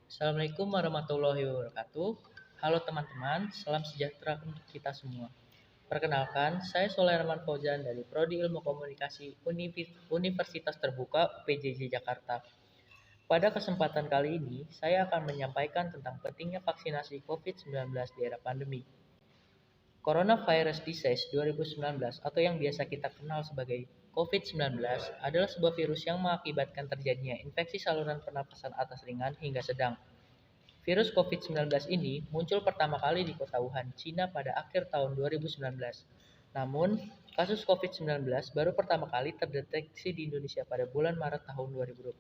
Assalamualaikum warahmatullahi wabarakatuh. Halo teman-teman, salam sejahtera untuk kita semua. Perkenalkan, saya Sulaiman Fauzan dari Prodi Ilmu Komunikasi Universitas Terbuka UPJJ Jakarta. Pada kesempatan kali ini, saya akan menyampaikan tentang pentingnya vaksinasi COVID-19 di era pandemi. Coronavirus Disease 2019 atau yang biasa kita kenal sebagai COVID-19 adalah sebuah virus yang mengakibatkan terjadinya infeksi saluran pernapasan atas ringan hingga sedang. Virus COVID-19 ini muncul pertama kali di kota Wuhan, Cina pada akhir tahun 2019. Namun, kasus COVID-19 baru pertama kali terdeteksi di Indonesia pada bulan Maret tahun 2020.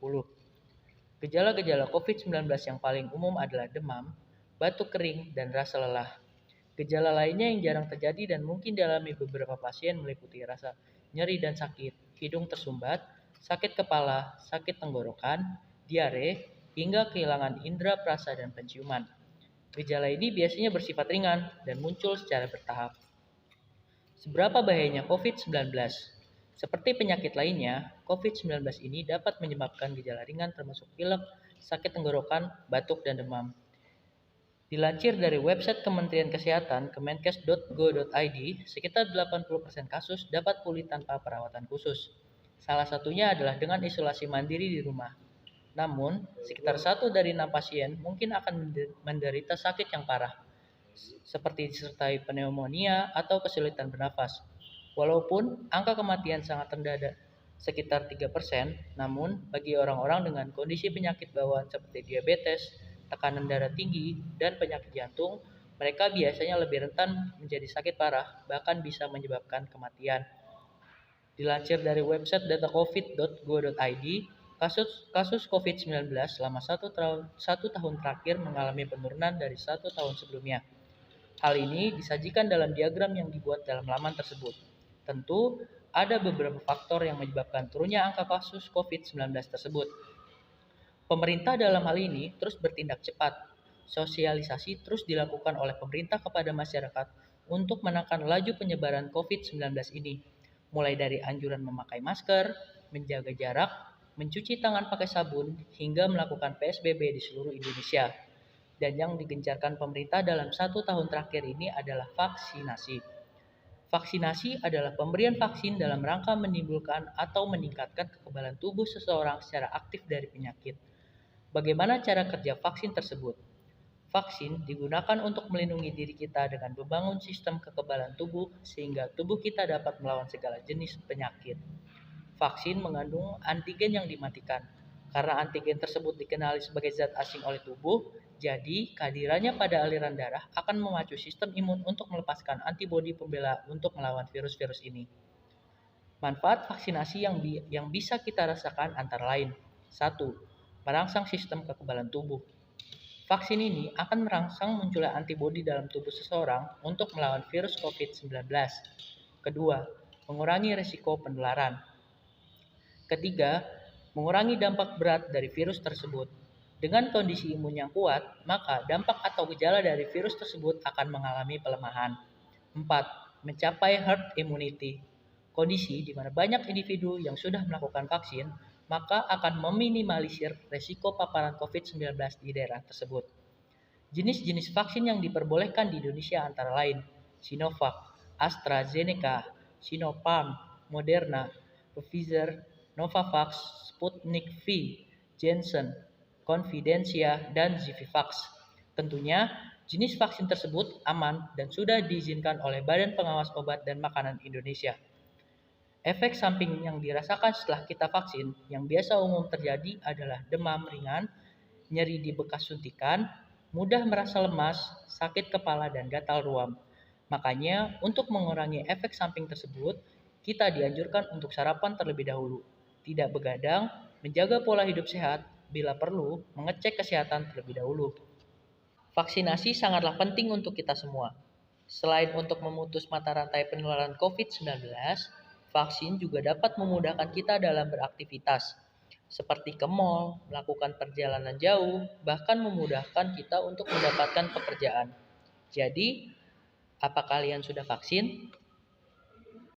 Gejala-gejala COVID-19 yang paling umum adalah demam, batuk kering, dan rasa lelah. Gejala lainnya yang jarang terjadi dan mungkin dialami beberapa pasien meliputi rasa nyeri dan sakit, hidung tersumbat, sakit kepala, sakit tenggorokan, diare, hingga kehilangan indera perasa dan penciuman. Gejala ini biasanya bersifat ringan dan muncul secara bertahap. Seberapa bahayanya COVID-19? Seperti penyakit lainnya, COVID-19 ini dapat menyebabkan gejala ringan termasuk pilek, sakit tenggorokan, batuk, dan demam. Dilansir dari website Kementerian Kesehatan kemenkes.go.id, sekitar 80% kasus dapat pulih tanpa perawatan khusus. Salah satunya adalah dengan isolasi mandiri di rumah. Namun, sekitar 1 dari 6 pasien mungkin akan menderita sakit yang parah, seperti disertai pneumonia atau kesulitan bernafas. Walaupun angka kematian sangat rendah sekitar 3%, namun bagi orang-orang dengan kondisi penyakit bawaan seperti diabetes, tekanan darah tinggi, dan penyakit jantung, mereka biasanya lebih rentan menjadi sakit parah, bahkan bisa menyebabkan kematian. Dilansir dari website datacovid.go.id, kasus COVID-19 selama satu tahun terakhir mengalami penurunan dari 1 tahun sebelumnya. Hal ini disajikan dalam diagram yang dibuat dalam laman tersebut. Tentu, ada beberapa faktor yang menyebabkan turunnya angka kasus COVID-19 tersebut. Pemerintah dalam hal ini terus bertindak cepat. Sosialisasi terus dilakukan oleh pemerintah kepada masyarakat untuk menekan laju penyebaran COVID-19 ini, mulai dari anjuran memakai masker, menjaga jarak, mencuci tangan pakai sabun, hingga melakukan PSBB di seluruh Indonesia. Dan yang digencarkan pemerintah dalam 1 tahun terakhir ini adalah vaksinasi. Vaksinasi adalah pemberian vaksin dalam rangka menimbulkan atau meningkatkan kekebalan tubuh seseorang secara aktif dari penyakit. Bagaimana cara kerja vaksin tersebut? Vaksin digunakan untuk melindungi diri kita dengan membangun sistem kekebalan tubuh sehingga tubuh kita dapat melawan segala jenis penyakit. Vaksin mengandung antigen yang dimatikan. Karena antigen tersebut dikenali sebagai zat asing oleh tubuh, jadi kehadirannya pada aliran darah akan memacu sistem imun untuk melepaskan antibodi pembela untuk melawan virus-virus ini. Manfaat vaksinasi yang bisa kita rasakan antara lain. 1. Merangsang sistem kekebalan tubuh. Vaksin ini akan merangsang munculnya antibodi dalam tubuh seseorang untuk melawan virus COVID-19. Kedua, mengurangi risiko penularan. Ketiga, mengurangi dampak berat dari virus tersebut. Dengan kondisi imun yang kuat, maka dampak atau gejala dari virus tersebut akan mengalami pelemahan. 4. Mencapai herd immunity. Kondisi di mana banyak individu yang sudah melakukan vaksin, maka akan meminimalisir risiko paparan COVID-19 di daerah tersebut. Jenis-jenis vaksin yang diperbolehkan di Indonesia antara lain Sinovac, AstraZeneca, Sinopharm, Moderna, Pfizer, Novavax, Sputnik V, Janssen, Confidencia, dan Zivivax. Tentunya, jenis vaksin tersebut aman dan sudah diizinkan oleh Badan Pengawas Obat dan Makanan Indonesia. Efek samping yang dirasakan setelah kita vaksin yang biasa umum terjadi adalah demam ringan, nyeri di bekas suntikan, mudah merasa lemas, sakit kepala, dan gatal ruam. Makanya, untuk mengurangi efek samping tersebut, kita dianjurkan untuk sarapan terlebih dahulu, tidak begadang, menjaga pola hidup sehat, bila perlu, mengecek kesehatan terlebih dahulu. Vaksinasi sangatlah penting untuk kita semua. Selain untuk memutus mata rantai penularan COVID-19, vaksin juga dapat memudahkan kita dalam beraktivitas, seperti ke mall, melakukan perjalanan jauh, bahkan memudahkan kita untuk mendapatkan pekerjaan. Jadi, apa kalian sudah vaksin?